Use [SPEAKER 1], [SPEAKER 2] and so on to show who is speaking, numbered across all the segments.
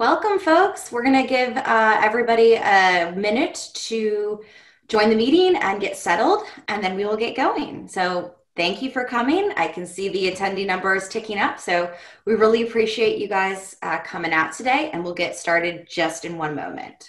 [SPEAKER 1] Welcome, folks. We're going to give everybody a minute to join the meeting and get settled, and then we will get going. So thank you for coming. I can see the attendee numbers ticking up, so we really appreciate you guys coming out today, and we'll get started just in one moment.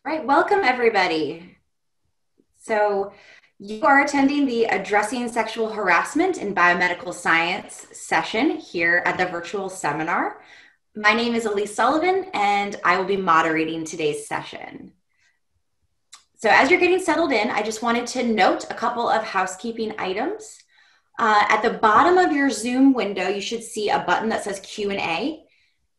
[SPEAKER 1] All right, welcome everybody. So you are attending the Addressing Sexual Harassment in Biomedical Science session here at the virtual seminar. My name is Elise Sullivan, and I will be moderating today's session. So as you're getting settled in, I just wanted to note a couple of housekeeping items. At the bottom of your Zoom window, you should see a button that says Q&A.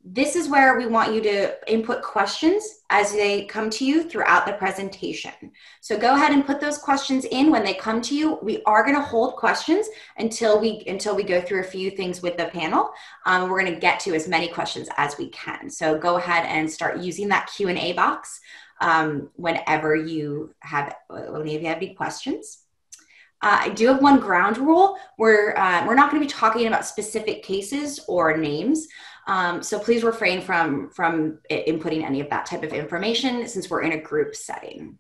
[SPEAKER 1] This is where we want you to input questions as they come to you throughout the presentation. So go ahead and put those questions in when they come to you. We are going to hold questions until we go through a few things with the panel. We're going to get to as many questions as we can. So go ahead and start using that Q&A box whenever you have any questions. I do have one ground rule. We're not going to be talking about specific cases or names. So please refrain from inputting any of that type of information since we're in a group setting.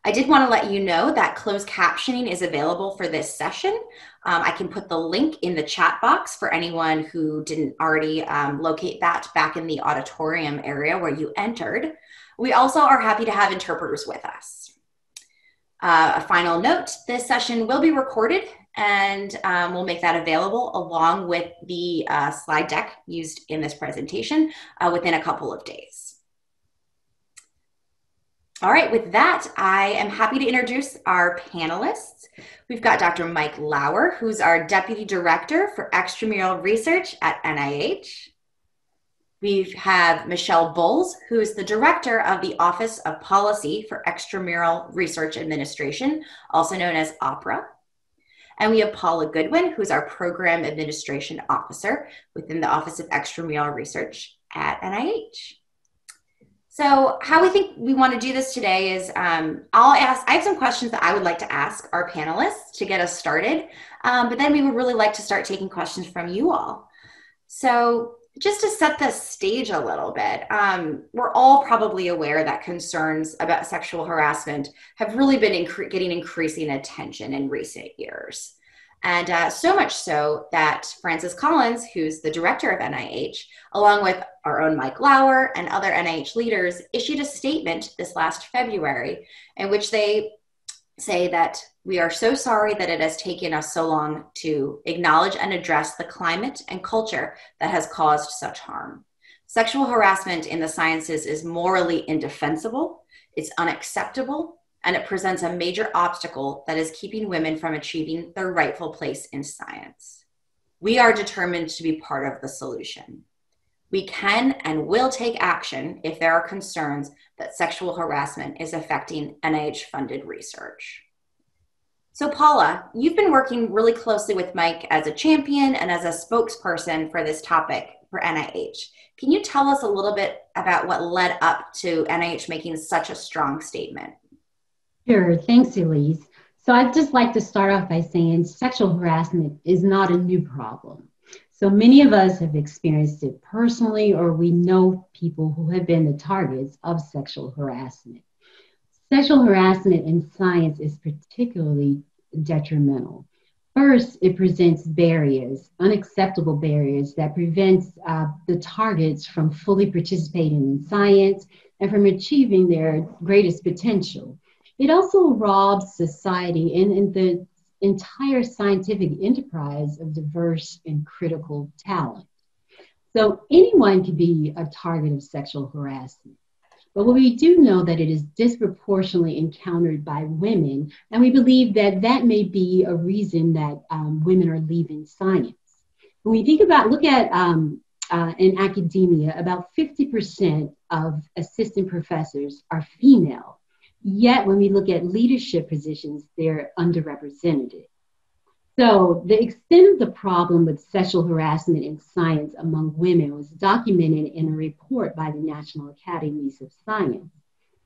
[SPEAKER 1] I did want to let you know that closed captioning is available for this session. I can put the link in the chat box for anyone who didn't already locate that back in the auditorium area where you entered. We also are happy to have interpreters with us. A final note, this session will be recorded and we'll make that available along with the slide deck used in this presentation within a couple of days. All right, with that, I am happy to introduce our panelists. We've got Dr. Mike Lauer, who's our Deputy Director for Extramural Research at NIH. We have Michelle Bowles, who is the Director of the Office of Policy for Extramural Research Administration, also known as OPRA. And we have Paula Goodwin, who's our Program Administration Officer within the Office of Extramural Research at NIH. So how we think we want to do this today is I have some questions that I would like to ask our panelists to get us started, but then we would really like to start taking questions from you all. So just to set the stage a little bit, we're all probably aware that concerns about sexual harassment have really been getting increasing attention in recent years. And so much so that Francis Collins, who's the director of NIH, along with our own Mike Lauer and other NIH leaders, issued a statement this last February in which they say that we are so sorry that it has taken us so long to acknowledge and address the climate and culture that has caused such harm. Sexual harassment in the sciences is morally indefensible, it's unacceptable, and it presents a major obstacle that is keeping women from achieving their rightful place in science. We are determined to be part of the solution. We can and will take action if there are concerns that sexual harassment is affecting NIH-funded research. So Paula, you've been working really closely with Mike as a champion and as a spokesperson for this topic for NIH. Can you tell us a little bit about what led up to NIH making such a strong statement?
[SPEAKER 2] Sure, thanks, Elise. So I'd just like to start off by saying sexual harassment is not a new problem. So many of us have experienced it personally, or we know people who have been the targets of sexual harassment. Sexual harassment in science is particularly detrimental. First, it presents barriers, unacceptable barriers that prevents the targets from fully participating in science and from achieving their greatest potential. It also robs society and the entire scientific enterprise of diverse and critical talent. So anyone can be a target of sexual harassment. But we do know that it is disproportionately encountered by women, and we believe that that may be a reason that women are leaving science. When we look at in academia, about 50% of assistant professors are female. Yet when we look at leadership positions, they're underrepresented. So the extent of the problem with sexual harassment in science among women was documented in a report by the National Academies of Science.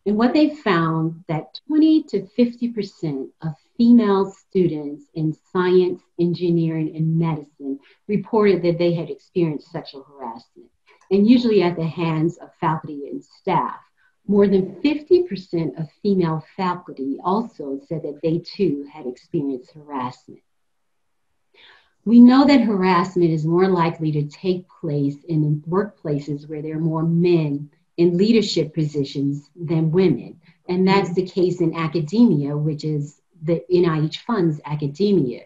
[SPEAKER 2] And what they found that 20 to 50% of female students in science, engineering, and medicine reported that they had experienced sexual harassment, and usually at the hands of faculty and staff. More than 50% of female faculty also said that they too had experienced harassment. We know that harassment is more likely to take place in workplaces where there are more men in leadership positions than women. And that's the case in academia, which is the NIH funds academia.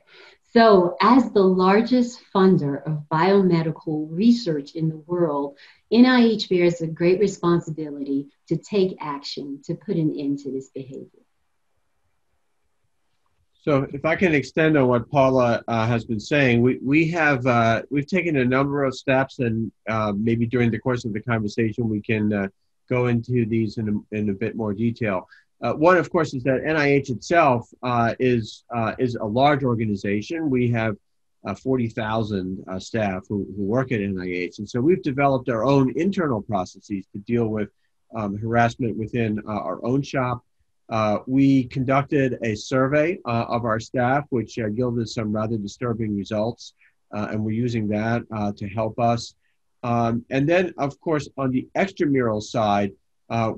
[SPEAKER 2] So as the largest funder of biomedical research in the world, NIH bears a great responsibility to take action to put an end to this behavior.
[SPEAKER 3] So if I can extend on what Paula has been saying, we've taken a number of steps, and maybe during the course of the conversation we can go into these in a bit more detail. One, of course, is that NIH itself is a large organization. We have 40,000 staff who work at NIH, and so we've developed our own internal processes to deal with harassment within our own shop. We conducted a survey of our staff, which yielded some rather disturbing results, and we're using that to help us. And then, of course, on the extramural side,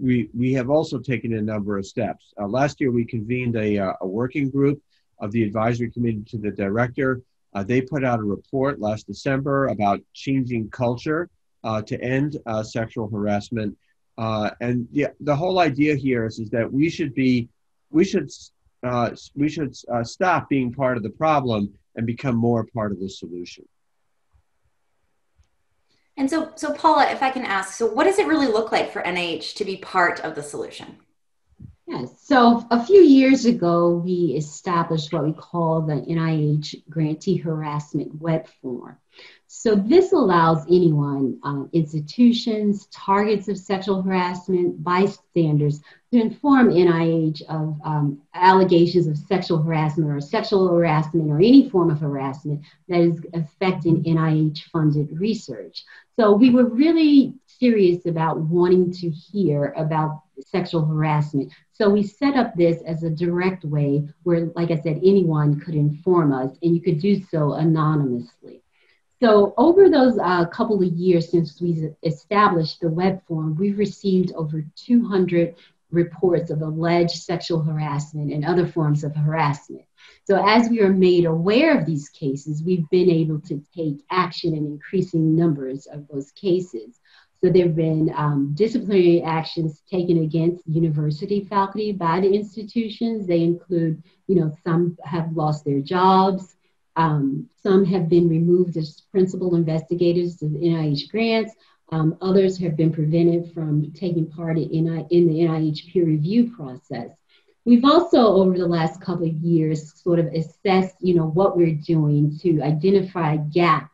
[SPEAKER 3] we have also taken a number of steps. Last year, we convened a working group of the advisory committee to the director. They put out a report last December about changing culture to end sexual harassment. And the whole idea here is that we should stop being part of the problem and become more part of the solution.
[SPEAKER 1] And so Paula, if I can ask, so what does it really look like for NIH to be part of the solution?
[SPEAKER 2] Yes, so a few years ago, we established what we call the NIH Grantee Harassment Web Form. So this allows anyone, institutions, targets of sexual harassment, bystanders, to inform NIH of allegations of sexual harassment or any form of harassment that is affecting NIH-funded research. So we were really serious about wanting to hear about sexual harassment. So we set up this as a direct way where, like I said, anyone could inform us, and you could do so anonymously. So over those couple of years since we established the web form, we've received over 200 reports of alleged sexual harassment and other forms of harassment. So as we are made aware of these cases, we've been able to take action in increasing numbers of those cases. So there have been disciplinary actions taken against university faculty by the institutions. They include, some have lost their jobs. Some have been removed as principal investigators of NIH grants. Others have been prevented from taking part in the NIH peer review process. We've also, over the last couple of years, sort of assessed, what we're doing to identify gaps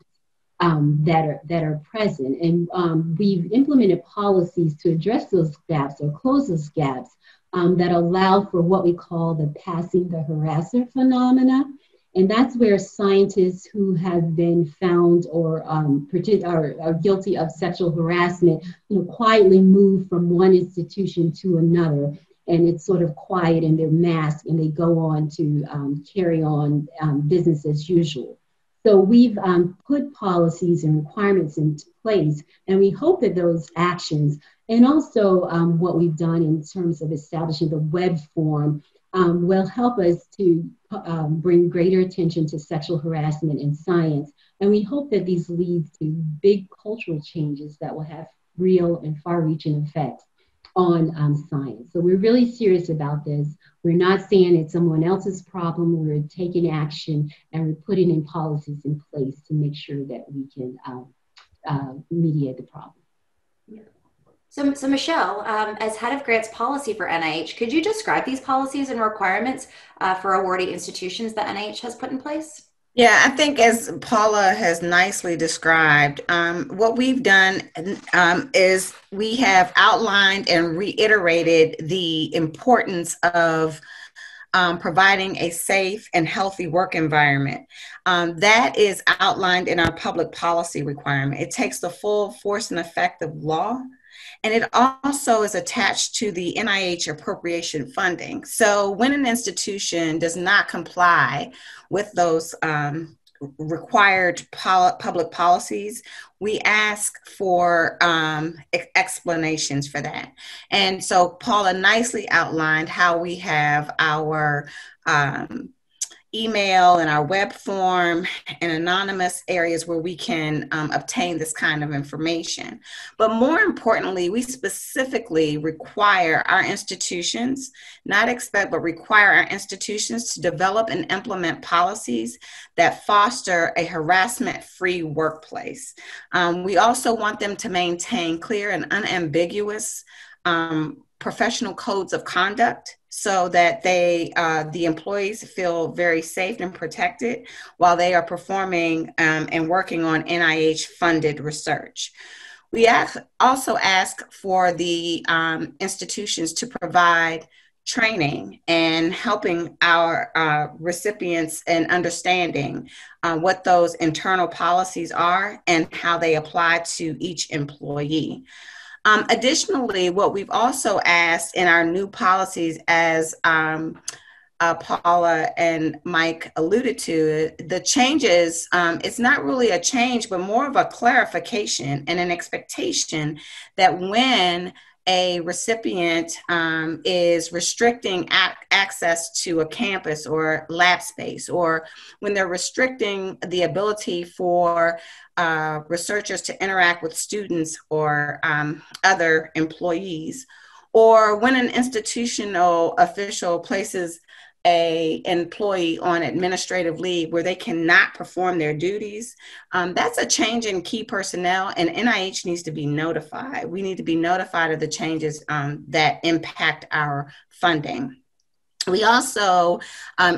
[SPEAKER 2] that are present. And we've implemented policies to address those gaps or close those gaps that allow for what we call the passing the harasser phenomena. And that's where scientists who have been found or are guilty of sexual harassment, quietly move from one institution to another. And it's sort of quiet and they're masked and they go on to carry on business as usual. So we've put policies and requirements into place, and we hope that those actions and also what we've done in terms of establishing the web form will help us to bring greater attention to sexual harassment in science. And we hope that these lead to big cultural changes that will have real and far-reaching effects on science. So we're really serious about this. We're not saying it's someone else's problem. We're taking action and we're putting in policies in place to make sure that we can mediate the problem.
[SPEAKER 1] So Michelle, as head of grants policy for NIH, could you describe these policies and requirements for awardee institutions that NIH has put in place?
[SPEAKER 4] Yeah, I think as Paula has nicely described, what we've done is we have outlined and reiterated the importance of providing a safe and healthy work environment. That is outlined in our public policy requirement. It takes the full force and effect of law, and it also is attached to the NIH appropriation funding. So when an institution does not comply with those required public policies, we ask for explanations for that. And so Paula nicely outlined how we have our email and our web form and anonymous areas where we can obtain this kind of information. But more importantly, we specifically require our institutions, not expect, but require our institutions to develop and implement policies that foster a harassment-free workplace. We also want them to maintain clear and unambiguous professional codes of conduct so that the employees feel very safe and protected while they are performing and working on NIH-funded research. We also ask for the institutions to provide training and helping our recipients in understanding what those internal policies are and how they apply to each employee. Additionally, what we've also asked in our new policies, as Paula and Mike alluded to, the changes, it's not really a change, but more of a clarification and an expectation that when a recipient is restricting access to a campus or lab space, or when they're restricting the ability for researchers to interact with students or other employees, or when an institutional official places an employee on administrative leave where they cannot perform their duties, that's a change in key personnel, and NIH needs to be notified. We need to be notified of the changes that impact our funding. We also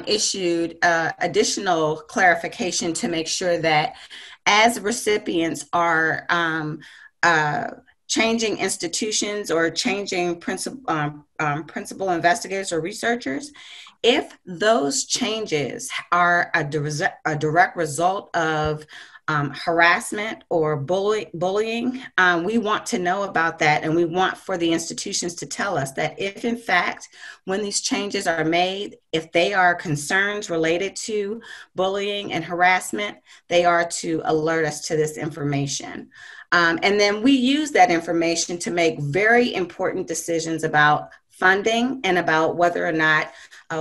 [SPEAKER 4] issued additional clarification to make sure that as recipients are changing institutions or changing principal investigators or researchers, if those changes are a direct result of harassment or bullying, we want to know about that, and we want for the institutions to tell us that if in fact, when these changes are made, if they are concerns related to bullying and harassment, they are to alert us to this information. And then we use that information to make very important decisions about funding and about whether or not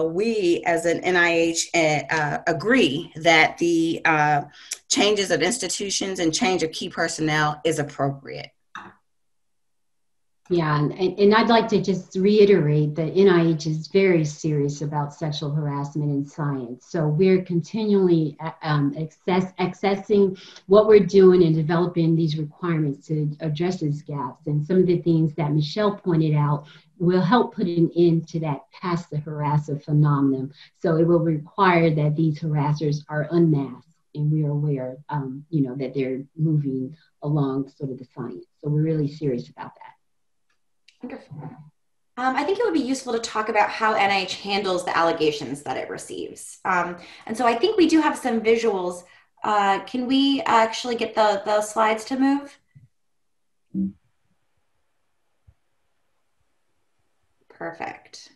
[SPEAKER 4] we as an NIH agree that the changes of institutions and change of key personnel is appropriate.
[SPEAKER 2] Yeah, and I'd like to just reiterate that NIH is very serious about sexual harassment in science. So we're continually accessing what we're doing and developing these requirements to address these gaps. And some of the things that Michelle pointed out will help put an end to that pass the harasser phenomenon. So it will require that these harassers are unmasked, and we are aware, that they're moving along sort of the science. So we're really serious about that.
[SPEAKER 1] Wonderful. I think it would be useful to talk about how NIH handles the allegations that it receives. And so I think we do have some visuals. Can we actually get the slides to move? Perfect.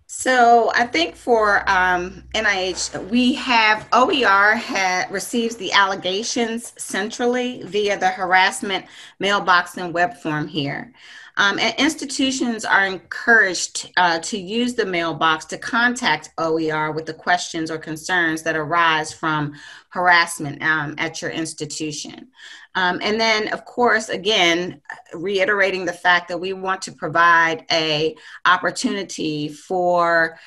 [SPEAKER 4] So I think for NIH, we have OER receives the allegations centrally via the harassment mailbox and web form here. And institutions are encouraged to use the mailbox to contact OER with the questions or concerns that arise from harassment at your institution. And then, of course, again, reiterating the fact that we want to provide an opportunity for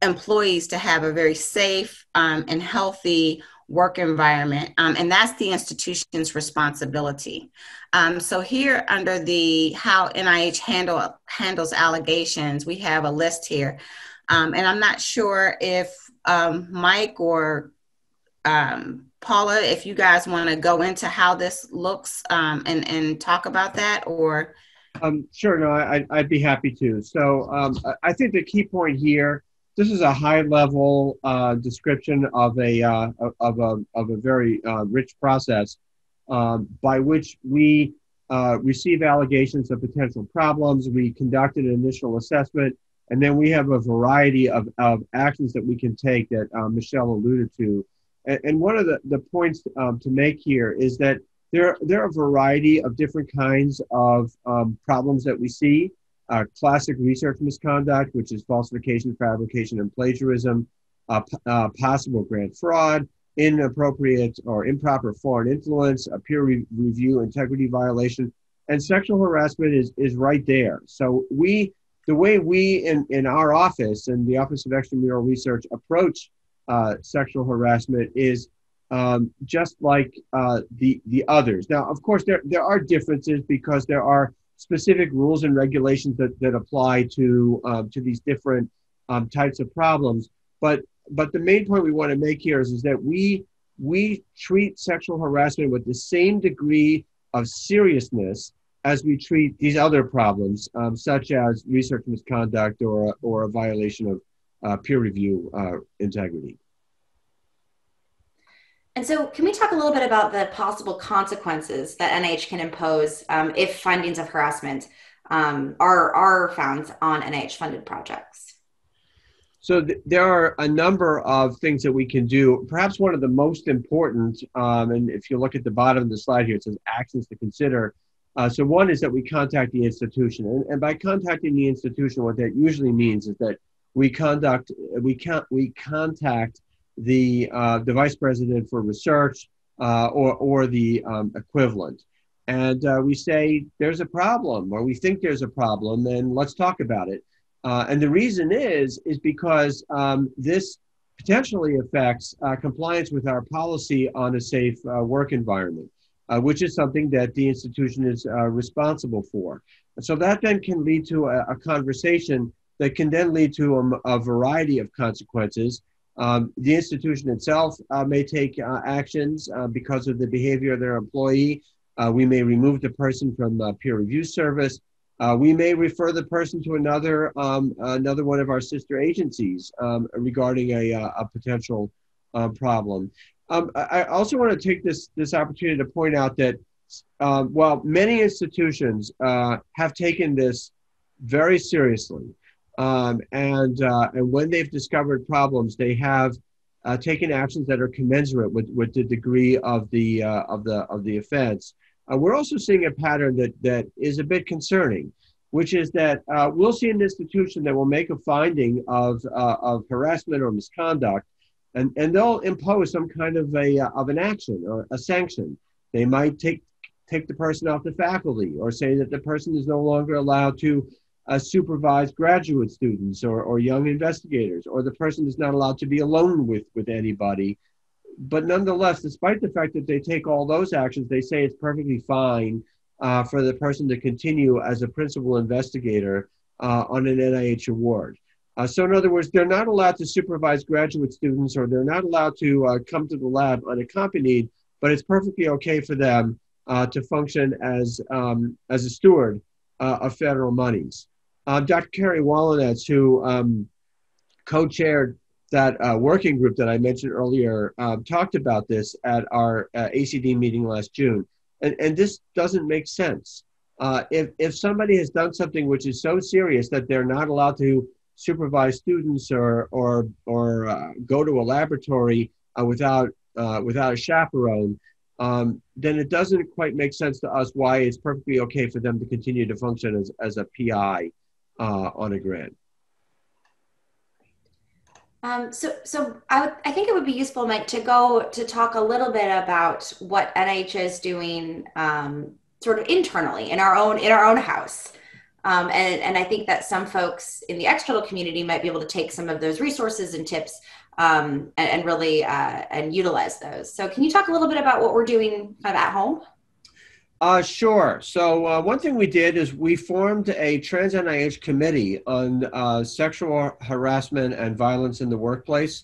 [SPEAKER 4] employees to have a very safe and healthy work environment, and that's the institution's responsibility. So here under the how NIH handles allegations, we have a list here. And I'm not sure if Mike or Paula, if you guys want to go into how this looks and talk about that, or
[SPEAKER 3] sure, no, I'd be happy to. So I think the key point here, this is a high-level description of a very rich process by which we receive allegations of potential problems. We conduct an initial assessment, and then we have a variety of actions that we can take that Michelle alluded to. And one of the points to make here is that there are a variety of different kinds of problems that we see. Classic research misconduct, which is falsification, fabrication, and plagiarism, possible grant fraud, inappropriate or improper foreign influence, a peer review integrity violation, and sexual harassment is right there. So the way we in our office, in the Office of Extramural Research, approach sexual harassment is just like the others. Now, of course, there are differences because there are specific rules and regulations that apply to these different types of problems. But the main point we want to make here is that we treat sexual harassment with the same degree of seriousness as we treat these other problems, such as research misconduct or a violation of peer review integrity.
[SPEAKER 1] And so can we talk a little bit about the possible consequences that NIH can impose if findings of harassment are found on NIH-funded projects?
[SPEAKER 3] So there are a number of things that we can do. Perhaps one of the most important, and if you look at the bottom of the slide here, it says actions to consider. So one is that we contact the institution. And by contacting the institution, what that usually means is that we contact the vice president for research or the equivalent. And we say, there's a problem, or we think there's a problem, and let's talk about it. And the reason is because this potentially affects compliance with our policy on a safe work environment, which is something that the institution is responsible for. And so that then can lead to a conversation that can then lead to a variety of consequences. The institution itself may take actions because of the behavior of their employee. We may remove the person from peer review service. We may refer the person to another one of our sister agencies regarding a potential problem. I also want to take this opportunity to point out that while many institutions have taken this very seriously, and when they've discovered problems, they have taken actions that are commensurate with the degree of the offense. We're also seeing a pattern that is a bit concerning, which is that we'll see an institution that will make a finding of harassment or misconduct, and they'll impose some kind of an action or a sanction. They might take the person off the faculty, or say that the person is no longer allowed to supervise graduate students or young investigators, or the person is not allowed to be alone with anybody. But nonetheless, despite the fact that they take all those actions, they say it's perfectly fine for the person to continue as a principal investigator on an NIH award. So in other words, they're not allowed to supervise graduate students, or they're not allowed to come to the lab unaccompanied, but it's perfectly okay for them to function as a steward of federal monies. Dr. Carrie Wallenetz, who co-chaired that working group that I mentioned earlier, talked about this at our ACD meeting last June. And this doesn't make sense. If somebody has done something which is so serious that they're not allowed to supervise students or go to a laboratory without a chaperone, then it doesn't quite make sense to us why it's perfectly okay for them to continue to function as a PI on a grant.
[SPEAKER 1] So I think it would be useful, Mike, to talk a little bit about what NIH is doing sort of internally in our own house. And I think that some folks in the external community might be able to take some of those resources and tips and really and utilize those. So can you talk a little bit about what we're doing kind of at home?
[SPEAKER 3] Sure. So one thing we did is we formed a trans NIH committee on sexual harassment and violence in the workplace.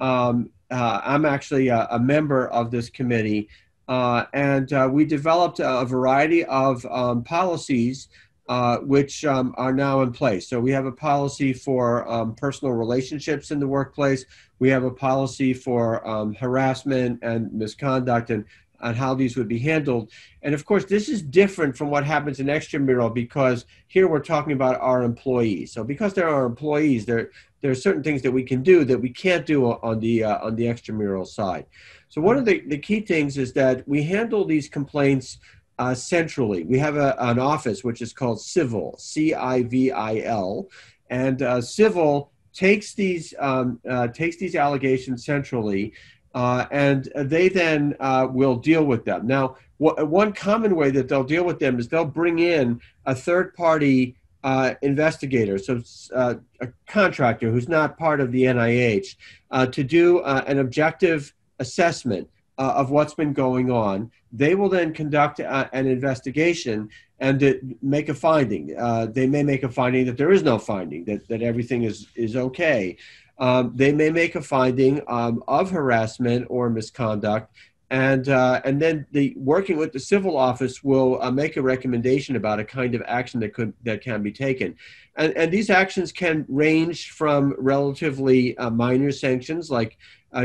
[SPEAKER 3] I'm actually a member of this committee, and we developed a variety of policies which are now in place. So we have a policy for personal relationships in the workplace. We have a policy for harassment and misconduct and on how these would be handled. And of course, this is different from what happens in extramural because here we're talking about our employees. So because they're our employees, there are certain things that we can do that we can't do on the extramural side. So one of the key things is that we handle these complaints centrally. We have an office which is called Civil, CIVIL, and Civil takes these allegations centrally. And they then will deal with them. Now, one common way that they'll deal with them is they'll bring in a third-party investigator, so a contractor who's not part of the NIH, to do an objective assessment of what's been going on. They will then conduct an investigation and make a finding. They may make a finding that there is no finding, that everything is okay. They may make a finding of harassment or misconduct, and then working with the civil office will make a recommendation about a kind of action that can be taken, and these actions can range from relatively minor sanctions like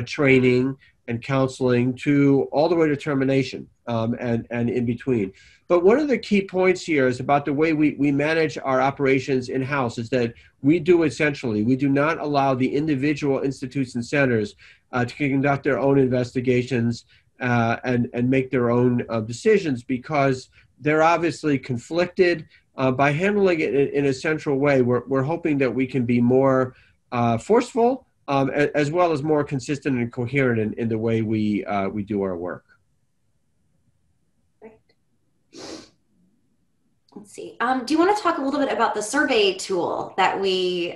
[SPEAKER 3] training and counseling to all the way to termination and in between. But one of the key points here is about the way we manage our operations in-house is that we do it centrally. We do not allow the individual institutes and centers to conduct their own investigations and make their own decisions because they're obviously conflicted. By handling it in a central way, we're hoping that we can be more forceful as well as more consistent and coherent in the way we do our work.
[SPEAKER 1] Let's see. Do you want to talk a little bit about the survey tool that we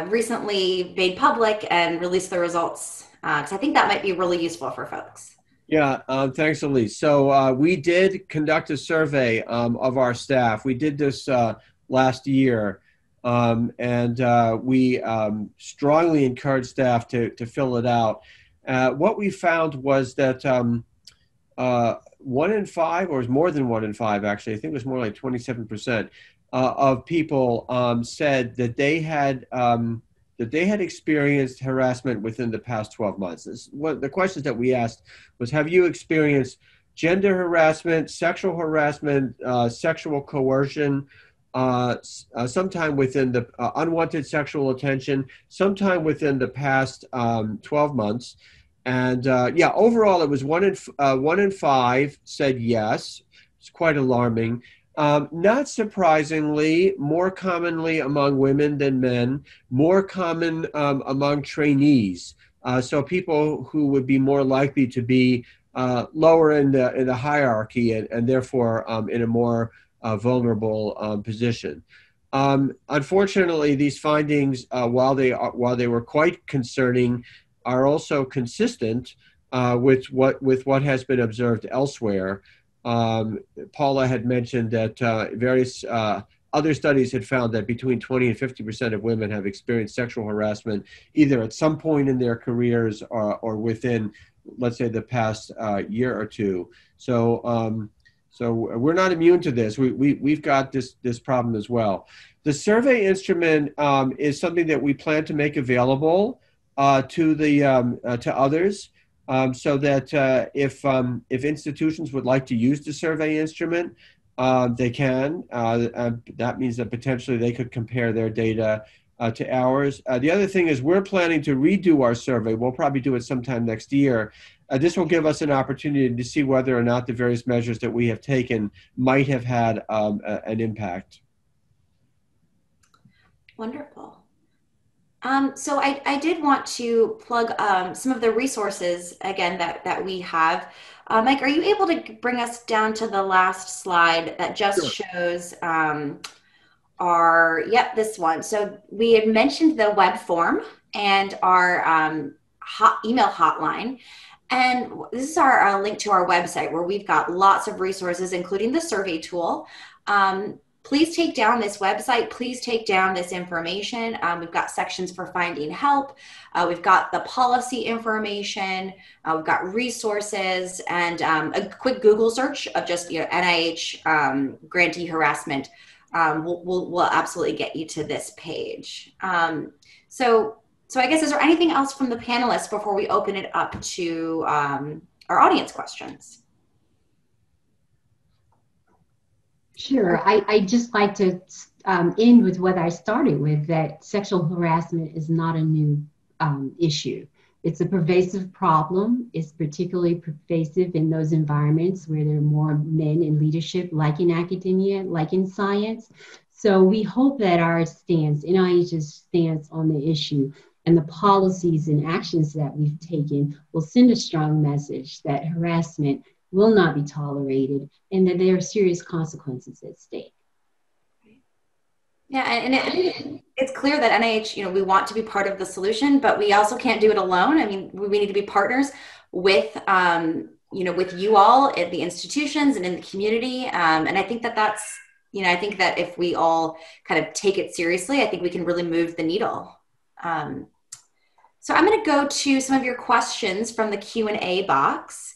[SPEAKER 1] recently made public and released the results? Because I think that might be really useful for folks.
[SPEAKER 3] Yeah, thanks, Elise. So we did conduct a survey of our staff. We did this last year, and we strongly encourage staff to fill it out. What we found was that 1 in 5, or it was more than 1 in 5 actually, I think it was more like 27% of people said that they had experienced harassment within the past 12 months. The questions that we asked was, have you experienced gender harassment, sexual harassment, sexual coercion, sometime within the unwanted sexual attention, sometime within the past 12 months. And yeah, overall, it was 1 in 5 said yes. It's quite alarming. Not surprisingly, more commonly among women than men, more common among trainees. So people who would be more likely to be lower in the hierarchy and therefore in a more vulnerable position. Unfortunately, these findings, while they were quite concerning, are also consistent with what has been observed elsewhere. Paula had mentioned that various other studies had found that between 20 and 50% of women have experienced sexual harassment either at some point in their careers or within, let's say, the past year or two. So we're not immune to this. We've got this problem as well. The survey instrument is something that we plan to make available to others. So that if institutions would like to use the survey instrument, they can. That means that potentially they could compare their data to ours. The other thing is we're planning to redo our survey. We'll probably do it sometime next year. This will give us an opportunity to see whether or not the various measures that we have taken might have had an impact.
[SPEAKER 1] Wonderful. So I did want to plug some of the resources again that we have. Mike, are you able to bring us down to the last slide that just
[SPEAKER 3] Sure.
[SPEAKER 1] shows this one. So we had mentioned the web form and our email hotline. And this is our link to our website where we've got lots of resources, including the survey tool. Please take down this website. Please take down this information. We've got sections for finding help. We've got the policy information. We've got resources and a quick Google search of just NIH grantee harassment will absolutely get you to this page. So I guess, is there anything else from the panelists before we open it up to our audience questions?
[SPEAKER 2] Sure. I just like to end with what I started with, that sexual harassment is not a new issue. It's a pervasive problem. It's particularly pervasive in those environments where there are more men in leadership, like in academia, like in science. So we hope that our stance, NIH's stance on the issue, and the policies and actions that we've taken will send a strong message that harassment will not be tolerated and that there are serious consequences at stake.
[SPEAKER 1] Yeah, and it's clear that NIH, we want to be part of the solution, but we also can't do it alone. I mean, we need to be partners with, with you all at the institutions and in the community. And I think that's, I think that if we all kind of take it seriously, I think we can really move the needle. So I'm going to go to some of your questions from the Q&A box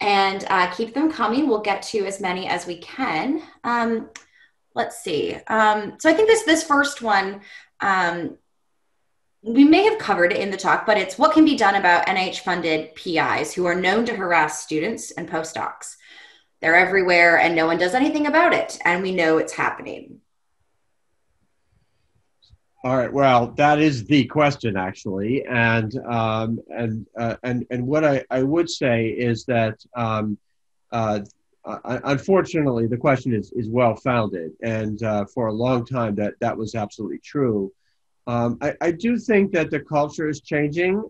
[SPEAKER 1] and keep them coming. We'll get to as many as we can. Let's see. So I think this first one, we may have covered it in the talk, but it's what can be done about NIH-funded PIs who are known to harass students and postdocs. They're everywhere and no one does anything about it. And we know it's happening.
[SPEAKER 3] All right. Well, that is the question, actually, and what I would say is that unfortunately the question is well founded, and for a long time that was absolutely true. I do think that the culture is changing,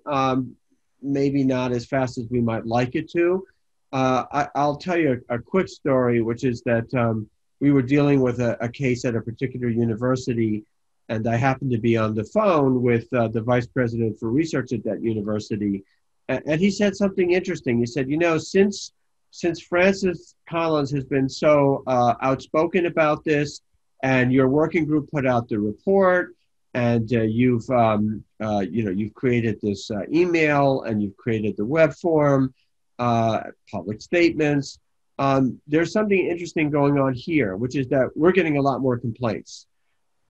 [SPEAKER 3] maybe not as fast as we might like it to. I'll tell you a quick story, which is that we were dealing with a case at a particular university. And I happened to be on the phone with the vice president for research at that university. And he said something interesting. He said, since Francis Collins has been so outspoken about this, and your working group put out the report, and you've created this email, and you've created the web form, public statements, there's something interesting going on here, which is that we're getting a lot more complaints.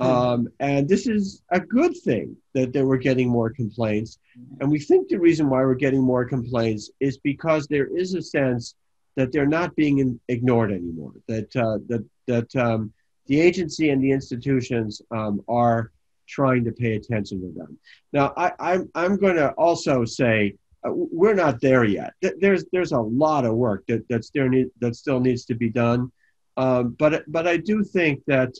[SPEAKER 3] And this is a good thing that we're getting more complaints. And we think the reason why we're getting more complaints is because there is a sense that they're not being ignored anymore, that the agency and the institutions are trying to pay attention to them. Now, I'm going to also say we're not there yet. There's a lot of work that still needs to be done. But I do think that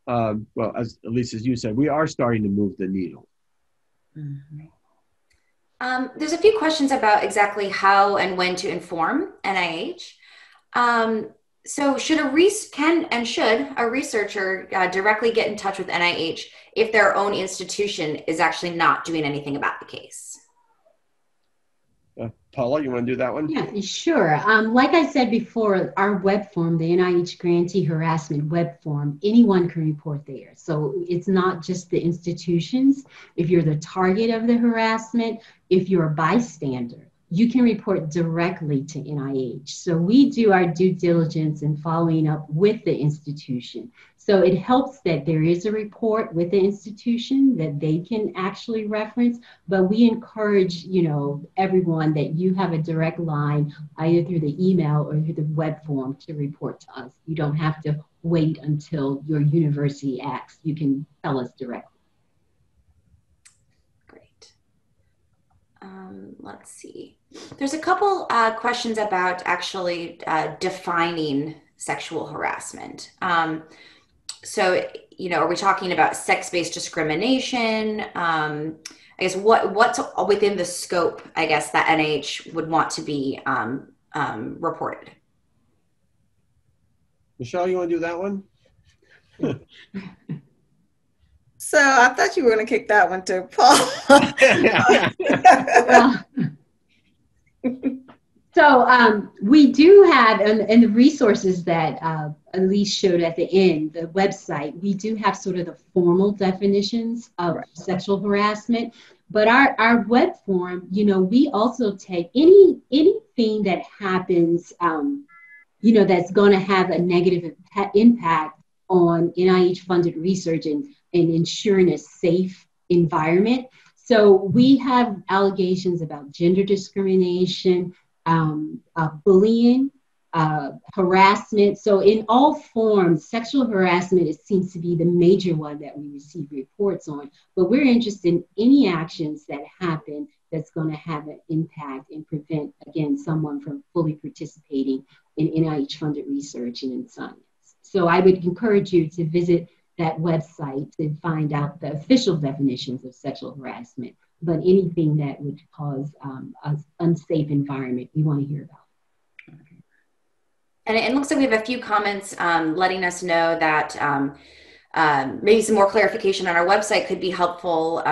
[SPEAKER 3] well, at least as you said, we are starting to move the needle.
[SPEAKER 1] Mm-hmm. There's a few questions about exactly how and when to inform NIH. So should a researcher directly get in touch with NIH if their own institution is actually not doing anything about the case?
[SPEAKER 3] Paula, you want to do that one?
[SPEAKER 2] Yeah, sure. Like I said before, our web form, the NIH Grantee Harassment web form, anyone can report there. So it's not just the institutions. If you're the target of the harassment, if you're a bystander, you can report directly to NIH. So we do our due diligence in following up with the institution. So it helps that there is a report with the institution that they can actually reference, but we encourage, everyone that you have a direct line either through the email or through the web form to report to us. You don't have to wait until your university acts. You can tell us directly.
[SPEAKER 1] Great. Let's see. There's a couple questions about actually defining sexual harassment. So, are we talking about sex-based discrimination? I guess what's within the scope, I guess, that NIH would want to be reported?
[SPEAKER 3] Michelle, you want to do that one?
[SPEAKER 4] So I thought you were going to kick that one to Paul.
[SPEAKER 2] So we do have, and the resources that Elise showed at the end, the website, we do have sort of the formal definitions of sexual harassment. But our web form, we also take anything that happens, that's going to have a negative impact on NIH-funded research and ensuring a safe environment. So we have allegations about gender discrimination, bullying, harassment. So in all forms, sexual harassment, it seems to be the major one that we receive reports on. But we're interested in any actions that happen that's going to have an impact and prevent, again, someone from fully participating in NIH-funded research and in science. So I would encourage you to visit that website to find out the official definitions of sexual harassment. But anything that would cause an unsafe environment, we want to hear about.
[SPEAKER 1] And it looks like we have a few comments letting us know that maybe some more clarification on our website could be helpful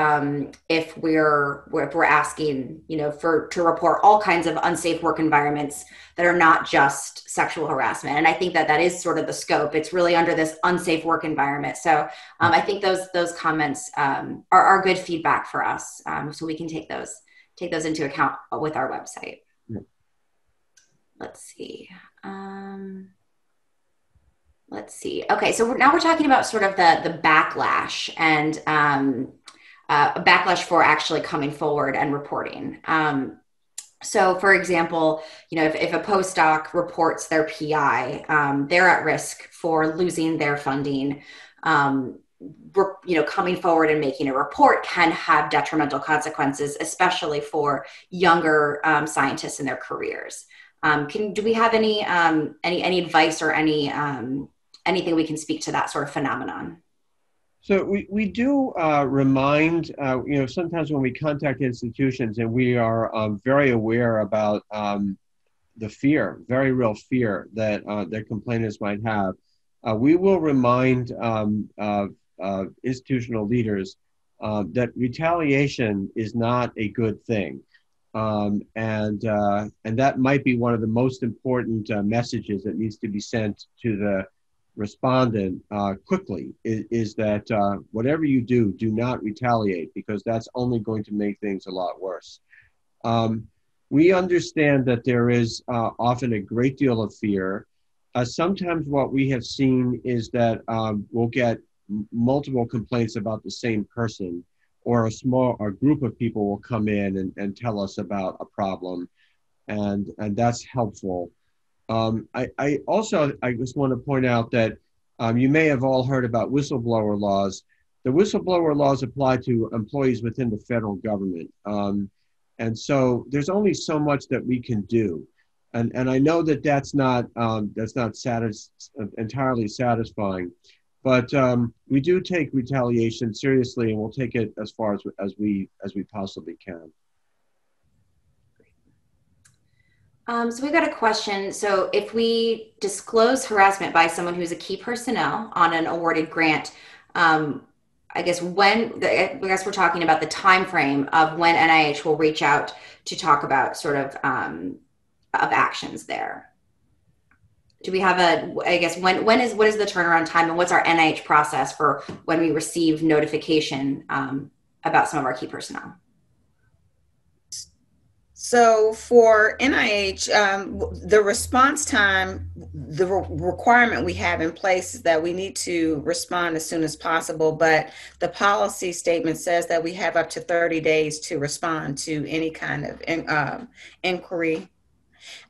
[SPEAKER 1] if we're asking, to report all kinds of unsafe work environments that are not just sexual harassment. And I think that is sort of the scope. It's really under this unsafe work environment. So I think those comments are good feedback for us, so we can take those into account with our website.
[SPEAKER 3] Yeah.
[SPEAKER 1] Let's see. Okay, so now we're talking about sort of the backlash and a backlash for actually coming forward and reporting. So, for example, if a postdoc reports their PI, they're at risk for losing their funding. Coming forward and making a report can have detrimental consequences, especially for younger scientists in their careers. Do we have any advice or anything we can speak to that sort of phenomenon?
[SPEAKER 3] So we do remind, sometimes when we contact institutions and we are very aware about the fear, very real fear that their complainants might have, we will remind institutional leaders that retaliation is not a good thing. And that might be one of the most important messages that needs to be sent to the respondent quickly is that whatever you do not retaliate, because that's only going to make things a lot worse. We understand that there is often a great deal of fear. Sometimes what we have seen is that we'll get multiple complaints about the same person, or a group of people will come in and tell us about a problem, and that's helpful. I just want to point out that you may have all heard about whistleblower laws. The whistleblower laws apply to employees within the federal government. And so there's only so much that we can do. And I know that that's not entirely satisfying, but we do take retaliation seriously, and we'll take it as far as we possibly can.
[SPEAKER 1] So we've got a question. So if we disclose harassment by someone who's a key personnel on an awarded grant, I guess we're talking about the time frame of when NIH will reach out to talk about sort of actions there. Do we have what is the turnaround time, and what's our NIH process for when we receive notification about some of our key personnel?
[SPEAKER 4] So for NIH, the response time, the requirement we have in place is that we need to respond as soon as possible, but the policy statement says that we have up to 30 days to respond to any kind of inquiry.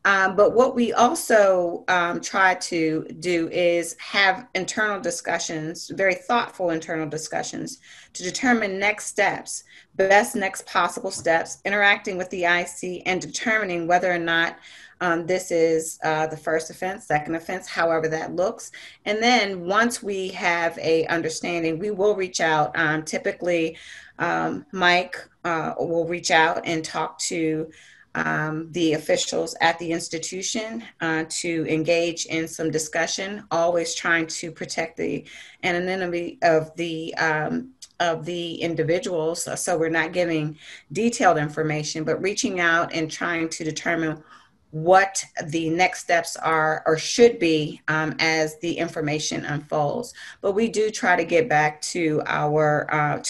[SPEAKER 4] But what we also try to do is have internal discussions, very thoughtful internal discussions, to determine next steps, best next possible steps, interacting with the IC and determining whether or not this is the first offense, second offense, however that looks. And then once we have a understanding, we will reach out. Typically, Mike will reach out and talk to the officials at the institution to engage in some discussion, always trying to protect the anonymity of the of the individuals. So we're not giving detailed information, but reaching out and trying to determine what the next steps are or should be as the information unfolds. But we do try to get back to our,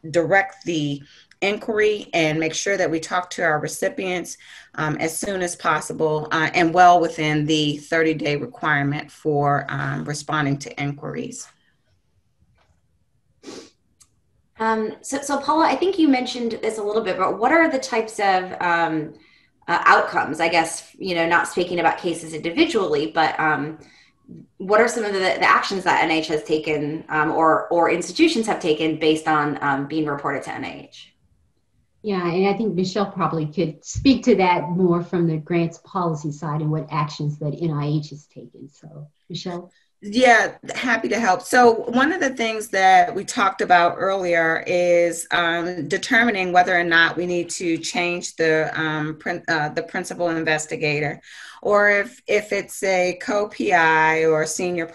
[SPEAKER 4] direct the inquiry and make sure that we talk to our recipients as soon as possible and well within the 30-day requirement for responding to inquiries.
[SPEAKER 1] So Paula, I think you mentioned this a little bit, but what are the types of outcomes? I guess, not speaking about cases individually, but what are some of the actions that NIH has taken or institutions have taken based on being reported to NIH?
[SPEAKER 2] Yeah, and I think Michelle probably could speak to that more from the grants policy side and what actions that NIH has taken. So, Michelle?
[SPEAKER 4] Yeah, happy to help. So one of the things that we talked about earlier is determining whether or not we need to change the principal investigator, or if it's a co-PI or senior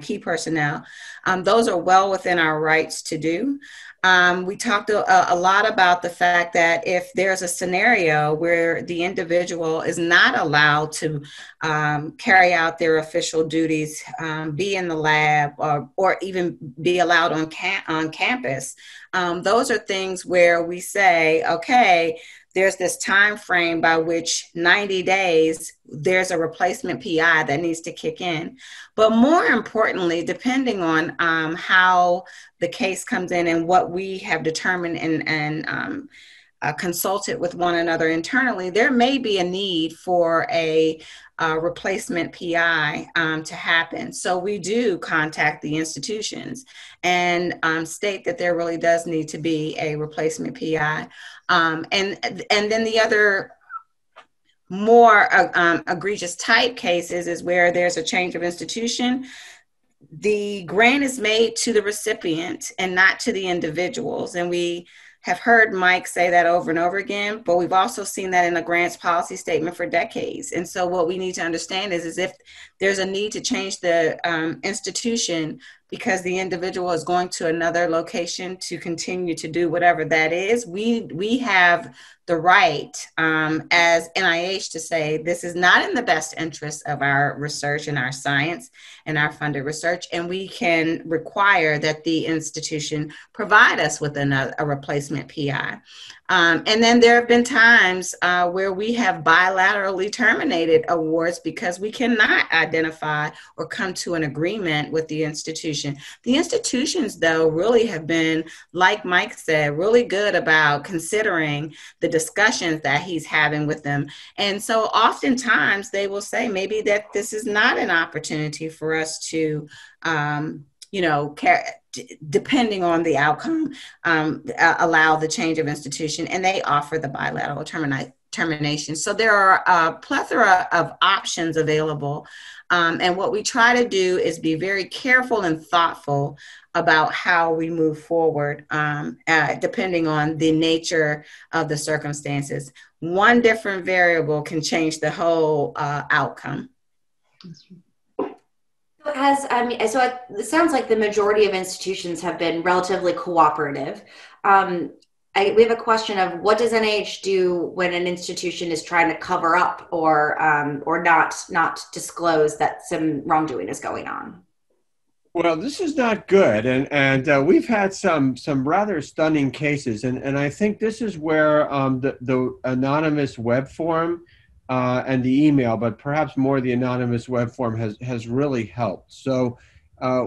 [SPEAKER 4] key personnel. Those are well within our rights to do. We talked a lot about the fact that if there's a scenario where the individual is not allowed to carry out their official duties, be in the lab, or even be allowed on campus, those are things where we say, okay, there's this time frame by which 90 days, there's a replacement PI that needs to kick in. But more importantly, depending on how the case comes in and what we have determined and consulted with one another internally, there may be a need for a replacement PI to happen. So we do contact the institutions and state that there really does need to be a replacement PI. And then the other more egregious type cases is where there's a change of institution. The grant is made to the recipient and not to the individuals. And we have heard Mike say that over and over again, but we've also seen that in the grants policy statement for decades. And so what we need to understand is if there's a need to change the institution because the individual is going to another location to continue to do whatever that is, we have the right as NIH to say this is not in the best interest of our research and our science and our funded research, and we can require that the institution provide us with a replacement PI. And then there have been times where we have bilaterally terminated awards because we cannot identify or come to an agreement with the institution. The institutions, though, really have been, like Mike said, really good about considering the discussions that he's having with them. And so oftentimes they will say maybe that this is not an opportunity for us to, depending on the outcome, allow the change of institution, and they offer the bilateral termination. So there are a plethora of options available. And what we try to do is be very careful and thoughtful about how we move forward, depending on the nature of the circumstances. One different variable can change the whole outcome.
[SPEAKER 1] So it sounds like the majority of institutions have been relatively cooperative. We have a question of what does NIH do when an institution is trying to cover up or not disclose that some wrongdoing is going on?
[SPEAKER 3] Well, this is not good, and we've had some rather stunning cases, and I think this is where the anonymous web form and the email, but perhaps more the anonymous web form has really helped. So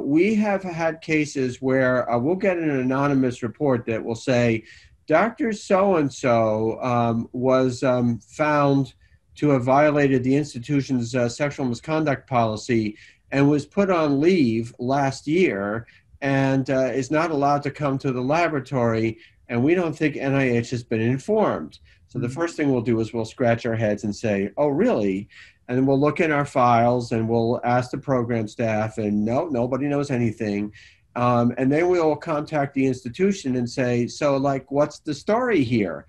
[SPEAKER 3] we have had cases where we'll get an anonymous report that will say, Dr. So-and-so was found to have violated the institution's sexual misconduct policy and was put on leave last year and is not allowed to come to the laboratory, and we don't think NIH has been informed. So the first thing we'll do is we'll scratch our heads and say, oh, really? And then we'll look in our files and we'll ask the program staff, and no, nobody knows anything. And then we'll contact the institution and say, so like, what's the story here?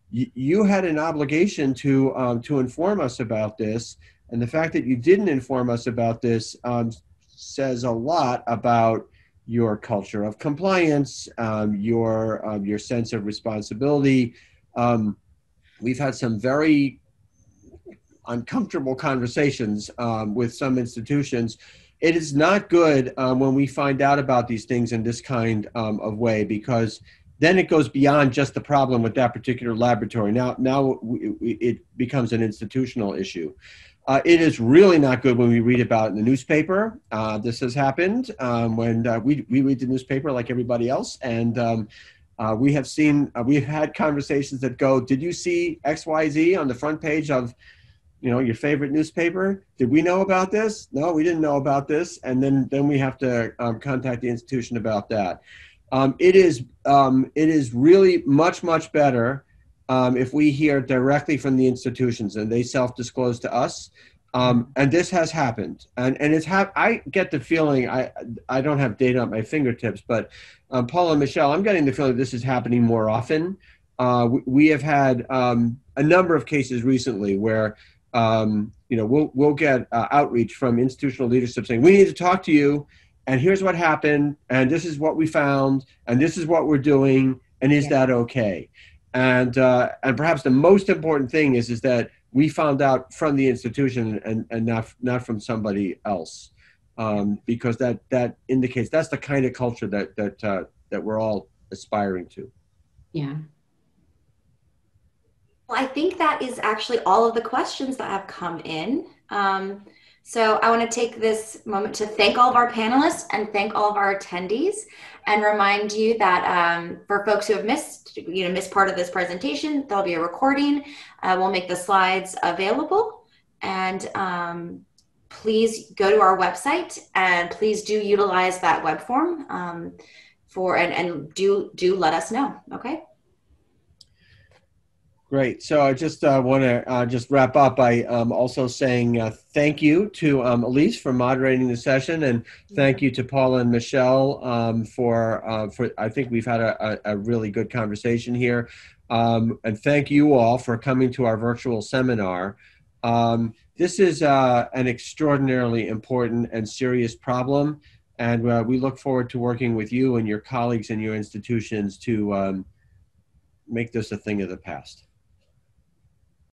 [SPEAKER 3] You had an obligation to inform us about this. And the fact that you didn't inform us about this says a lot about your culture of compliance, your sense of responsibility. We've had some very uncomfortable conversations with some institutions. It is not good when we find out about these things in this kind of way, because then it goes beyond just the problem with that particular laboratory. Now it becomes an institutional issue. It is really not good when we read about it in the newspaper. This has happened when we read the newspaper like everybody else, and we have seen, we've had conversations that go, did you see XYZ on the front page of, you know, your favorite newspaper? Did we know about this? No, we didn't know about this. And then we have to contact the institution about that. It is really much better if we hear directly from the institutions and they self-disclose to us. And this has happened. And I get the feeling, I don't have data at my fingertips, but Paula and Michelle, I'm getting the feeling this is happening more often. We have had a number of cases recently where we'll get outreach from institutional leadership saying, we need to talk to you, and here's what happened, and this is what we found, and this is what we're doing, and is that okay? And perhaps the most important thing is that we found out from the institution and not from somebody else, because that indicates that's the kind of culture that we're all aspiring to.
[SPEAKER 2] Yeah.
[SPEAKER 1] Well, I think that is actually all of the questions that have come in. So I want to take this moment to thank all of our panelists and thank all of our attendees, and remind you that for folks who have missed part of this presentation, there'll be a recording. We'll make the slides available, and please go to our website and please do utilize that web form and do let us know. Okay.
[SPEAKER 3] Great. So I just want to just wrap up by also saying thank you to Elise for moderating the session, and thank you to Paula and Michelle for I think we've had a really good conversation here, and thank you all for coming to our virtual seminar. This is an extraordinarily important and serious problem, and we look forward to working with you and your colleagues and your institutions to make this a thing of the past.